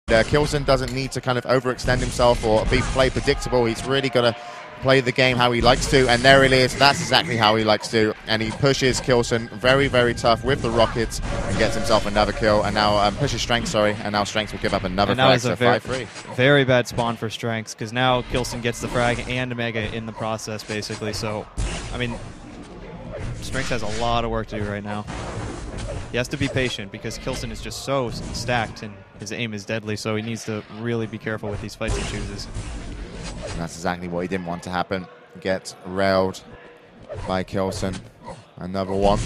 Kilsen doesn't need to kind of overextend himself or play predictable. He's really got to play the game how he likes to, and there it is. That's exactly how he likes to, and he pushes Kilsen very, very tough with the rockets and gets himself another kill, and now pushes Strenx, sorry, and now Strenx will give up another frag, so 5-3. Very bad spawn for Strenx, because now Kilsen gets the frag and Mega in the process, basically. So, I mean, Strenx has a lot of work to do right now. He has to be patient because Kilsen is just so stacked and his aim is deadly, so he needs to really be careful with these fights he chooses. And that's exactly what he didn't want to happen. Gets railed by Kilsen. Another one.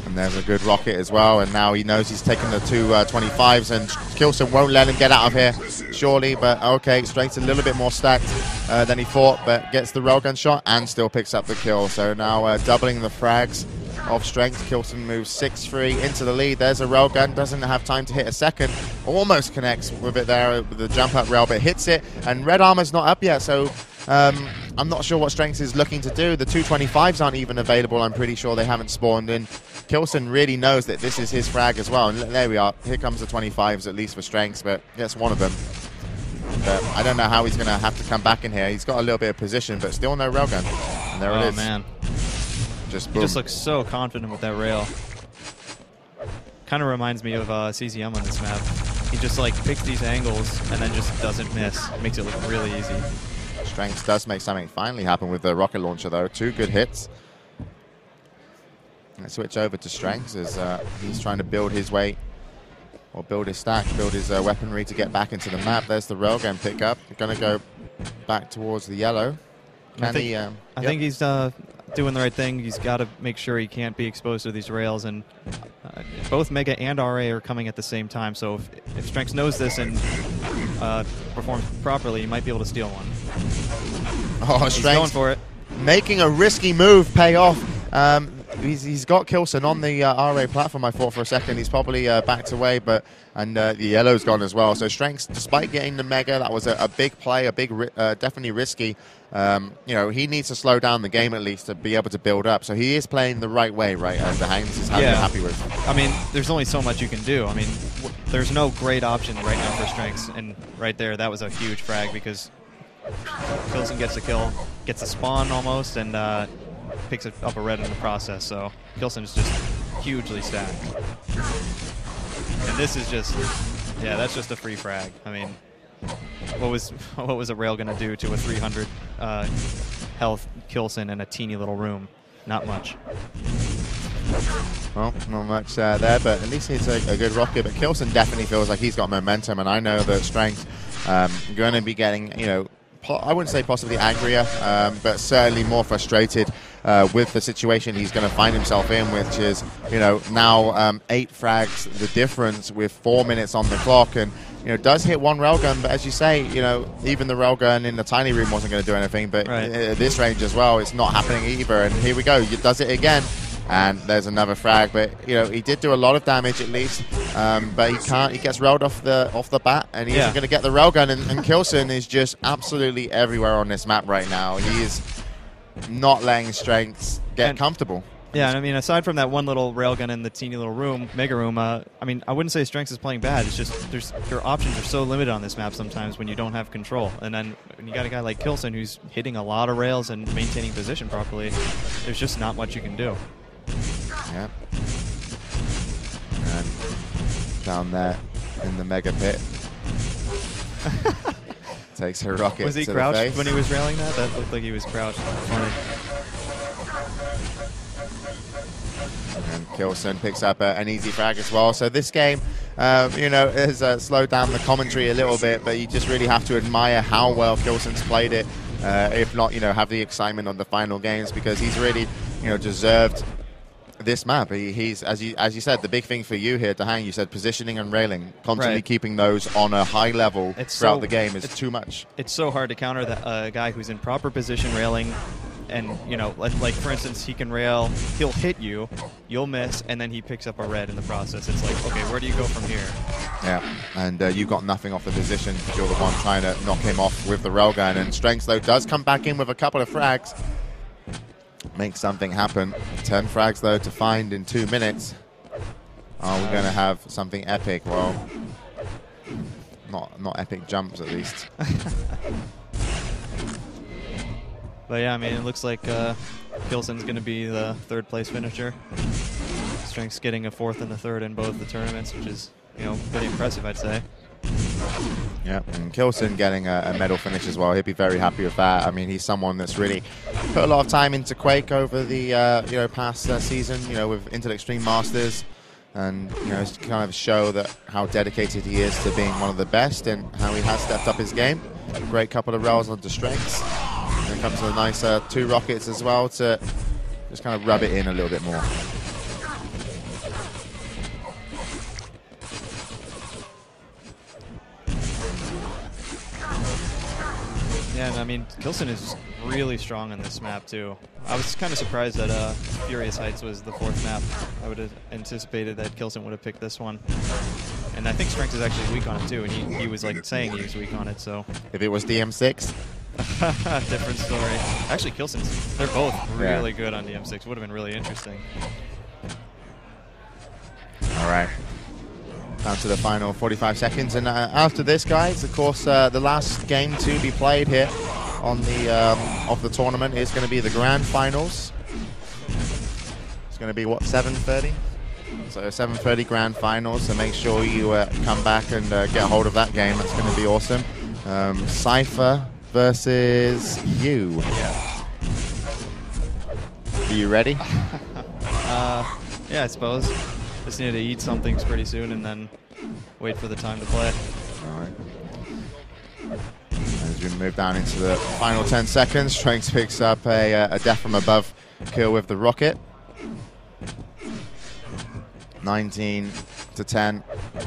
And there's a good rocket as well. And now he knows he's taking the two 25s, and Kilsen won't let him get out of here, surely. But okay, Strenx a little bit more stacked than he thought, but gets the railgun shot and still picks up the kill. So now doubling the frags of Strenx. Kilsen moves 6-3 into the lead. There's a railgun, doesn't have time to hit a second. Almost connects with it there with the jump up rail, but hits it. And red armor's not up yet, so I'm not sure what Strenx is looking to do. The 225s aren't even available. I'm pretty sure they haven't spawned in. Kilsen really knows that this is his frag as well. And there we are. Here comes the 25s, at least for Strenx, but gets one of them. But I don't know how he's going to have to come back in here. He's got a little bit of position, but still no railgun. And there it is. Oh, man. Just boom. He just looks so confident with that rail. Kind of reminds me of CZM on this map. He just like picks these angles and then just doesn't miss. Makes it look really easy. Strenx does make something finally happen with the rocket launcher, though. 2 good hits. Let's switch over to Strenx as he's trying to build his way, or build his stack, build his weaponry to get back into the map. There's the railgun pickup. Going to go back towards the yellow. I think he's doing the right thing. He's got to make sure he can't be exposed to these rails, and both Mega and RA are coming at the same time. So if Strenx knows this and performs properly, he might be able to steal one. Oh, He's going for it. Making a risky move pay off. He's got Kilsen on the RA platform, I thought for a second. He's probably backed away, and the yellow's gone as well. So Strenx, despite getting the Mega, that was a big play, definitely risky. You know, he needs to slow down the game at least to be able to build up. So he is playing the right way, right? As the Hangs is happy with. I mean, there's only so much you can do. I mean, there's no great option right now for Strenx, and right there, that was a huge frag because Kilsen gets a kill, gets a spawn almost, and picks up a red in the process. So Kilsen is just hugely stacked. And this is just, yeah, that's just a free frag. I mean, what was a rail gonna do to a 300 health Kilsen in a teeny little room? Not much. Well, not much there, but at least it's a good rocket. But Kilsen definitely feels like he's got momentum, and I know that Strenx going to be getting, you know, I wouldn't say possibly angrier, but certainly more frustrated with the situation he's going to find himself in, which is, you know, now 8 frags, the difference with 4 minutes on the clock, and, you know, does hit one railgun, but as you say, you know, even the railgun in the tiny room wasn't going to do anything, but at this range as well, it's not happening either, and here we go, he does it again. And there's another frag, but you know he did do a lot of damage at least, but he can't. He gets railed off the bat, and he isn't going to get the railgun. And Kilsen is just absolutely everywhere on this map right now. He is not letting Strenx get comfortable. Yeah, and I mean, aside from that one little railgun in the teeny little room, mega room, I mean, I wouldn't say Strenx is playing bad. It's just your options are so limited on this map sometimes when you don't have control. And then when you got a guy like Kilsen who's hitting a lot of rails and maintaining position properly, there's just not much you can do. Yeah. And down there in the mega pit. Takes her rocket. Was he to crouched the face. when he was railing that? That looked like he was crouched. Funny. And Kilsen picks up an easy frag as well. So this game, you know, has slowed down the commentary a little bit, but you just really have to admire how well Kilsen's played it. If not, you know, have the excitement on the final games, because he's really, you know, deserved this map. He's as you said, the big thing for you here to hang. You said positioning and railing, constantly keeping those on a high level throughout the game is too much. It's so hard to counter that guy who's in proper position railing, and you know, like for instance, he can rail, he'll hit you, you'll miss, and then he picks up a red in the process. It's like, okay, where do you go from here? Yeah, and you got nothing off the position because you're the one trying to knock him off with the railgun. And Strenx though does come back in with a couple of frags. Make something happen. 10 frags though to find in 2 minutes. Are we going to have something epic? Well, not epic jumps at least. But yeah, I mean, it looks like Kilsen's going to be the third place finisher. Strenx getting a fourth and a third in both the tournaments, which is, you know, pretty impressive, I'd say. Yeah, and Kilsen getting a medal finish as well. He'd be very happy with that. I mean, he's someone that's really put a lot of time into Quake over the you know, past season. You know, with into the Extreme Masters, and you know, it's kind of show that how dedicated he is to being one of the best and how he has stepped up his game. Great couple of rails onto Strenx. And it comes with a nice 2 rockets as well to just kind of rub it in a little bit more. Yeah, and I mean, Kilsen is really strong on this map, too. I was kind of surprised that Furious Heights was the 4th map. I would have anticipated that Kilsen would have picked this one. And I think Strenx is actually weak on it, too, and he was like saying he was weak on it, so... If it was DM6? Different story. Actually, Kilsen's, they're both really good on DM6. Would have been really interesting. All right. Down to the final 45 seconds, and after this, guys, of course, the last game to be played here on the of the tournament is going to be the grand finals. It's going to be what, 7:30? So 7:30 grand finals. So make sure you come back and get a hold of that game. That's going to be awesome. Cypher versus you. Yeah. Are you ready? Yeah, I suppose. Just need to eat something pretty soon and then wait for the time to play. All right. As we move down into the final 10 seconds, Strenx picks up a death from above kill with the rocket. 19-10,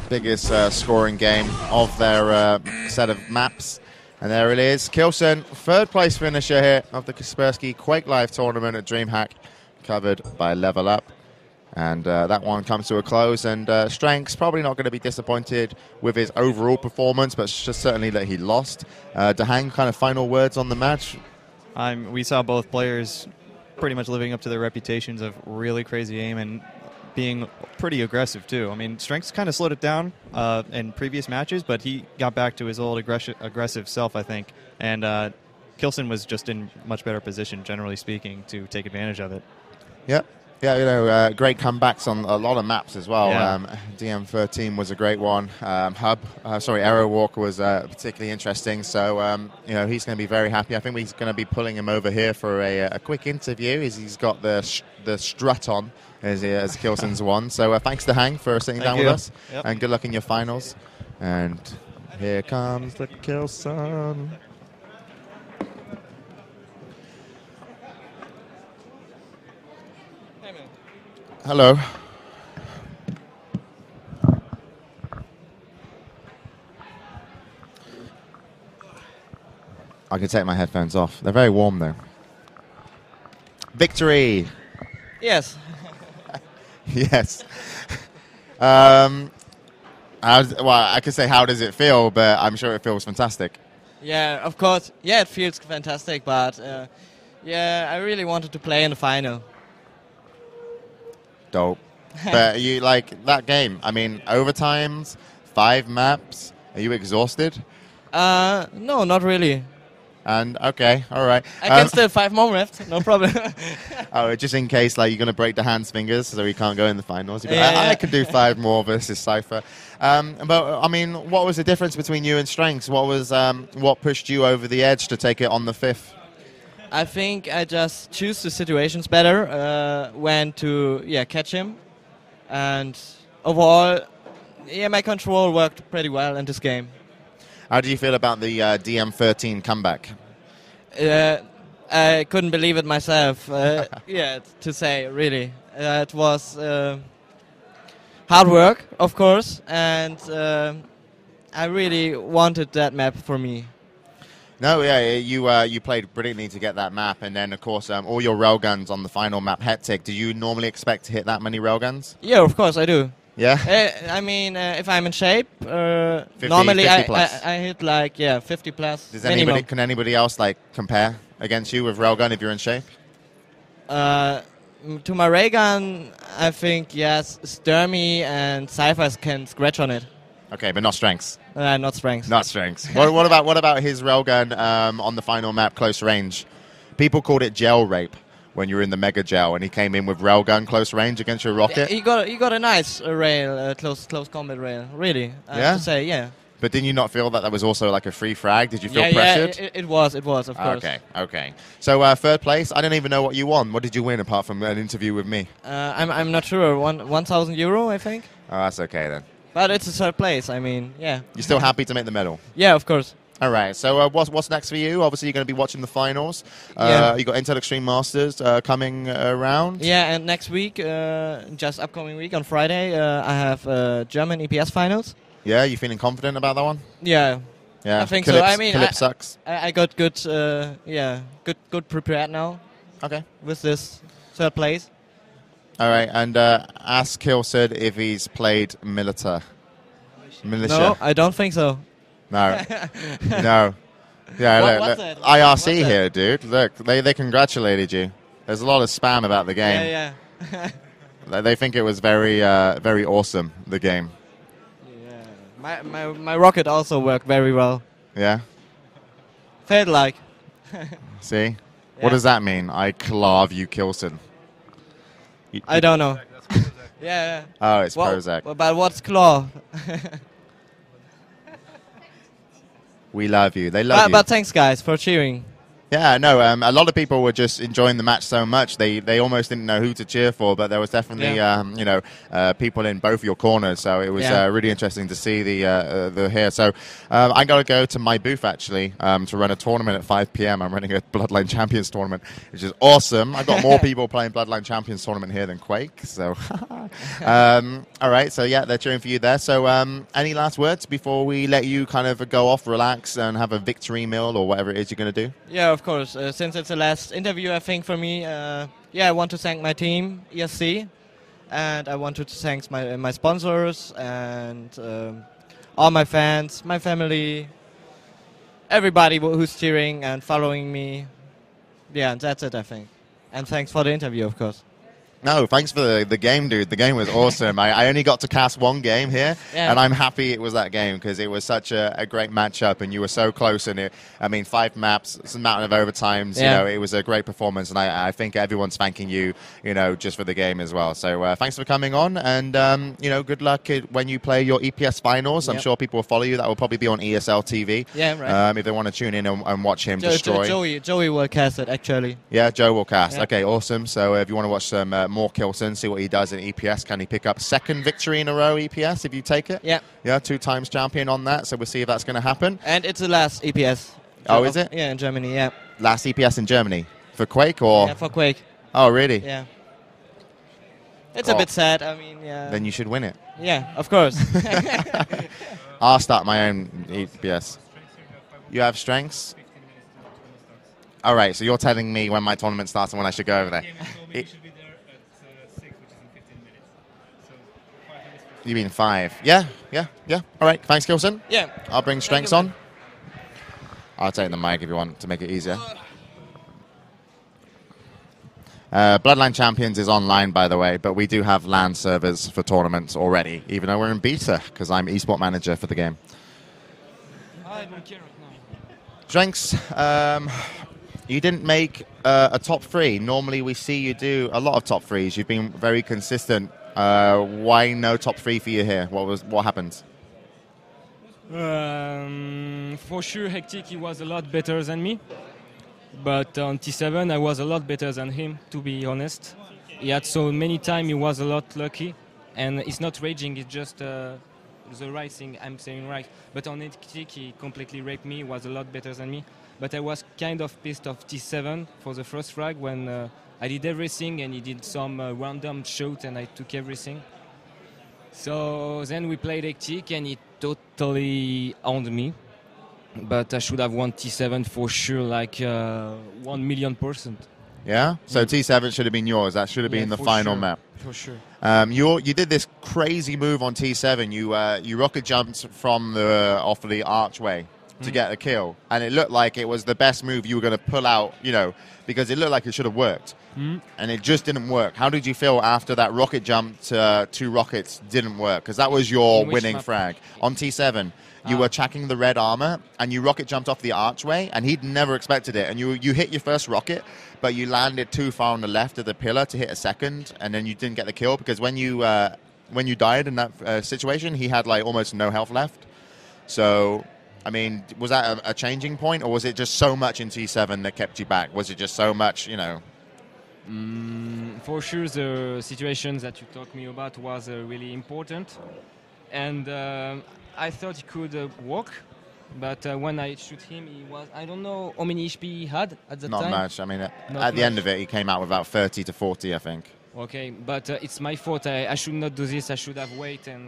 biggest scoring game of their set of maps. And there it is, Kilsen, 3rd place finisher here of the Kaspersky Quake Live tournament at DreamHack, covered by Level Up. And that one comes to a close, and Strenx probably not going to be disappointed with his overall performance, but just certainly that he lost. Dahang, kind of final words on the match? We saw both players pretty much living up to their reputations of really crazy aim and being pretty aggressive too. I mean, Strenx kind of slowed it down in previous matches, but he got back to his old aggressive self, I think. And Kilsen was just in much better position, generally speaking, to take advantage of it. Yep. Yeah, you know, great comebacks on a lot of maps as well. Yeah. DM13 was a great one. Arrow Walk was particularly interesting. So, you know, he's going to be very happy. I think we're going to be pulling him over here for a quick interview. He's got the strut on as Kilsen's won. So, thanks to Hang for sitting down with us, and good luck in your finals. And here comes the Kilsen. Hello. I can take my headphones off. They're very warm though. Victory! Yes. Yes. Well, I could say how does it feel, but I'm sure it feels fantastic. Yeah, of course. Yeah, it feels fantastic, but yeah, I really wanted to play in the final. Dope. But you like that game? I mean, overtimes, 5 maps. Are you exhausted? No, not really. And okay, all right. I can still 5 more left, no problem. Oh, just in case, like, you're going to break the hand's fingers so he can't go in the finals. Yeah. I can do 5 more versus Cypher. But, I mean, what was the difference between you and Strenx? What pushed you over the edge to take it on the 5th? I think I just choose the situations better, when to catch him. And overall, my control worked pretty well in this game. How do you feel about the DM13 comeback? I couldn't believe it myself. To say, really. It was hard work, of course, and I really wanted that map for me. No, yeah, you played brilliantly to get that map, and then, of course, all your railguns on the final map, Hectic. Do you normally expect to hit that many railguns? Yeah, of course, I do. Yeah? I mean, if I'm in shape, 50, normally 50 I hit like 50 plus. Can anybody else like compare against you with railgun if you're in shape? To my ray gun, I think yes, Sturmy and Cyphers can scratch on it. Okay, but not Strenx. Not Strenx. Not Strenx. what about his railgun on the final map, close range? People called it gel rape when you were in the mega gel, and he came in with railgun close range against your rocket. He got a nice rail, close combat rail. Really, I have to say, yeah. But didn't you not feel that was also like a free frag? Did you feel pressured? Yeah, it was, of course. Okay. So third place, I don't even know what you won. What did you win apart from an interview with me? I'm not sure. 1,000 euro, I think. Oh, that's okay then. But it's a third place. I mean, yeah. You're still happy to make the medal? Yeah, of course. All right. So what's next for you? Obviously, you're going to be watching the finals. You got Intel Extreme Masters coming around. Yeah, and next week, just upcoming week on Friday, I have German EPS finals. Yeah, you feeling confident about that one? Yeah. I think so. I mean, sucks. I got good, good prepared now. Okay. With this third place. All right, and ask Kilsen if he's played militia. No, I don't think so. No. No. Yeah, What's that? IRC here, dude. Look, they congratulated you. There's a lot of spam about the game. Yeah. They think it was very awesome, the game. Yeah. My rocket also worked very well. Yeah? Felt like. See? Yeah. What does that mean? I clav you, Kilsen. I don't know. Yeah. Oh, it's Prozac. But what's claw? We love you. They love you. But thanks, guys, for cheering. Yeah, no, a lot of people were just enjoying the match so much they almost didn't know who to cheer for, but there was definitely people in both your corners, so it was really interesting to see the here. So I'm going to go to my booth actually to run a tournament at 5 p.m. I'm running a Bloodline Champions tournament, which is awesome. I've got more people playing Bloodline Champions tournament here than Quake, so all right, so yeah, they're cheering for you there. So any last words before we let you kind of go off, relax, and have a victory meal or whatever it is you're going to do? Yeah, of course. Since it's the last interview, I think, for me, I want to thank my team, ESC, and I want to thank my sponsors and all my fans, my family, everybody who's cheering and following me. Yeah, that's it, I think. And thanks for the interview, of course. No, thanks for the game, dude. The game was awesome. I only got to cast one game here, and I'm happy it was that game because it was such a great matchup, and you were so close. And 5 maps, some amount of overtimes. You know, it was a great performance, and I think everyone's thanking you, just for the game as well. So thanks for coming on, and good luck when you play your EPS finals. I'm sure people will follow you. That will probably be on ESL TV. Yeah, right. If they want to tune in and watch him destroy. Joey will cast it actually. Yeah, Joe will cast. Yeah. Okay, awesome. So if you want to watch some more Kilsen, see what he does in EPS. Can he pick up second victory in a row EPS if you take it? Yeah. Yeah, 2 times champion on that. So we'll see if that's going to happen. And it's the last EPS. Oh, is it? Yeah, in Germany, yeah. Last EPS in Germany? For Quake or? Yeah, for Quake. Oh, really? Yeah. It's a bit sad. I mean, yeah. Then you should win it. Yeah, of course. I'll start my own EPS. You have Strenx? All right, so you're telling me when my tournament starts and when I should go over there. You mean 5? Yeah. All right, thanks, Kilsen. Yeah. I'll bring Strenx on. I'll take the mic if you want to make it easier. Bloodline Champions is online, by the way, but we do have LAN servers for tournaments already, even though we're in beta, because I'm esport manager for the game. I don't care right now. Strenx, you didn't make a top 3. Normally we see you do a lot of top 3s. You've been very consistent. Why no top 3 for you here? What happened? For sure, Hectic, he was a lot better than me. But on T7, I was a lot better than him, to be honest. He had so many times, he was a lot lucky. And it's not raging, it's just the right thing I'm saying right. But on Hectic, he completely raped me, he was a lot better than me. But I was kind of pissed off T7 for the first frag when I did everything and he did some random shot and I took everything. So then we played Hectic and he totally owned me. But I should have won T7 for sure, like 1,000,000%. Yeah? So T7 should have been yours. That should have been the final map. For sure. You did this crazy move on T7. You rocket jumped from off of the archway. to get a kill, and it looked like it was the best move you were going to pull out, you know, because it looked like it should have worked, and it just didn't work. How did you feel after that rocket jump to 2 rockets didn't work? Because that was your winning frag. On T7, you were tracking the red armor, and you rocket jumped off the archway, and he'd never expected it, and you hit your first rocket, but you landed too far on the left of the pillar to hit a second, and then you didn't get the kill, because when you died in that situation, he had like almost no health left. So, I mean, was that a changing point, or was it just so much in T7 that kept you back? Was it just so much, you know? For sure, the situations that you talked me about was really important, and I thought he could walk, but when I shoot him, he was, I don't know how many HP he had at the time. Not much. I mean, at the end of it, he came out with about 30 to 40, I think. Okay, but it's my fault. I should not do this. I should have waited.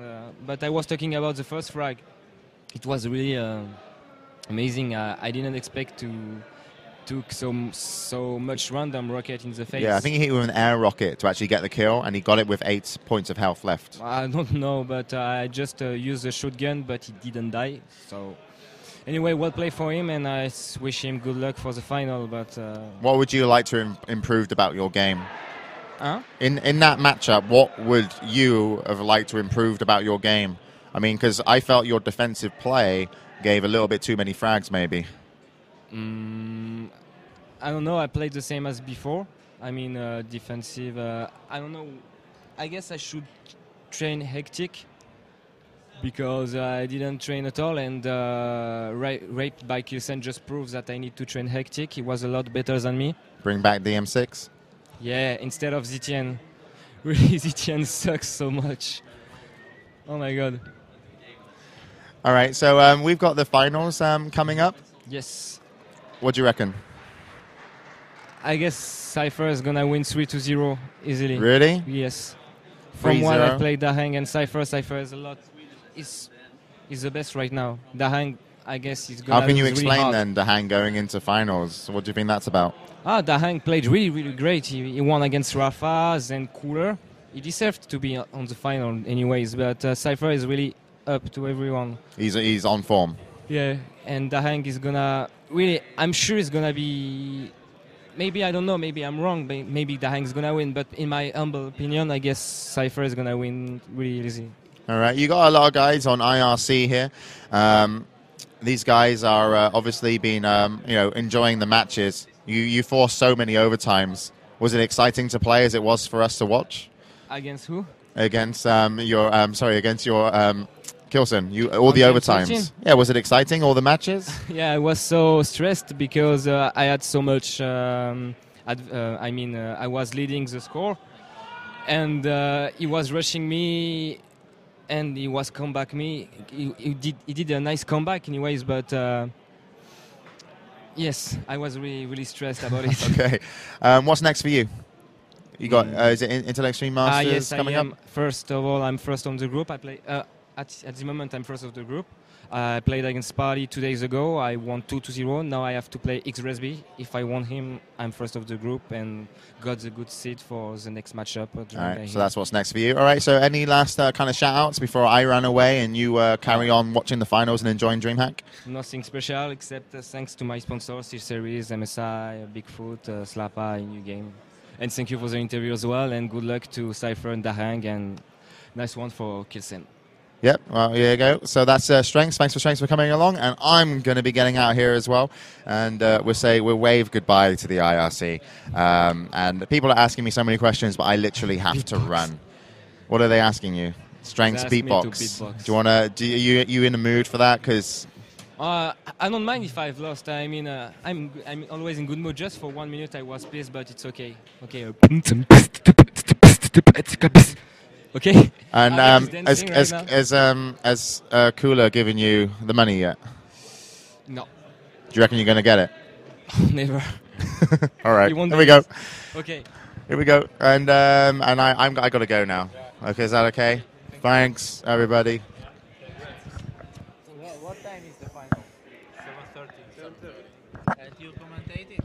But I was talking about the first frag. It was really amazing. I didn't expect to took so much random rocket in the face. Yeah, I think he hit with an air rocket to actually get the kill, and he got it with 8 points of health left. I don't know, but I just used the shotgun, but he didn't die. So anyway, well played for him, and I wish him good luck for the final. But what would you like to improve about your game? Huh? In that matchup, what would you have liked to improve about your game? I mean, because I felt your defensive play gave a little bit too many frags, maybe. I don't know. I played the same as before. I mean, defensive. I don't know. I guess I should train hectic because I didn't train at all. And raped by Kilsen just proves that I need to train hectic. He was a lot better than me. Bring back the M6. Yeah, instead of Zitian. Really, Zitian sucks so much. Oh my god. All right, so we've got the finals coming up. Yes. What do you reckon? I guess Cypher is gonna win 3-0 easily. Really? Yes. From what 3-0? I played Dahang and Cypher is a lot. Is the best right now. Dahang, I guess, is gonna. How can you lose really explain hard. then Dahang going into finals? What do you think that's about? Dahang played really, really great. He won against Rafa and Cooler. He deserved to be on the final anyways, but Cypher is really up to everyone. He's on form. Yeah, and Dahang is gonna really. I'm sure he's gonna be. Maybe I don't know. Maybe I'm wrong. Maybe Dahang is gonna win. But in my humble opinion, I guess Cypher is gonna win really easy. All right, you got a lot of guys on IRC here. These guys are obviously been enjoying the matches. You forced so many overtimes. Was it exciting to play as it was for us to watch? Against who? Against against your Kilsen. All the overtimes. 13? Yeah, was it exciting, all the matches? Yeah, I was so stressed because I had so much. I was leading the score, and he was rushing me, and he was comeback me. He did a nice comeback, anyways, but. Yes, I was really, really stressed about it. Okay. What's next for you? You got is it Intel Extreme Masters yes, coming I am. up? First of all, I'm first on the group. I play at the moment. I'm first of the group. I played against Party 2 days ago. I won 2-0. Now I have to play X-Resby. If I won him, I'm first of the group and got the good seed for the next matchup. All right, so that's what's next for you. All right, so any last kind of shout-outs before I run away and you carry on watching the finals and enjoying DreamHack? Nothing special except thanks to my sponsors, Steel Series, MSI, Bigfoot, Slappa, New Game. And thank you for the interview as well, and good luck to Cypher and Dahang, and nice one for Kilsen. Yep, well, here you go. So that's Strenx. Thanks for Strenx for coming along. And I'm going to be getting out here as well. And we'll wave goodbye to the IRC. And people are asking me so many questions, but I literally have to run. What are they asking you? Strenx beatbox. Do you want to? You in the mood for that? Because I don't mind if I've lost. I mean, I'm always in good mood. Just for 1 minute, I was pissed, but it's okay. Okay. Okay. And has K1llsen given you the money yet? No. Do you reckon you're going to get it? Never. All right. Here we go. Okay. Here we go. And I got to go now. Okay, is that okay? Thanks, everybody. What time is the final? 7:30. And you commentating?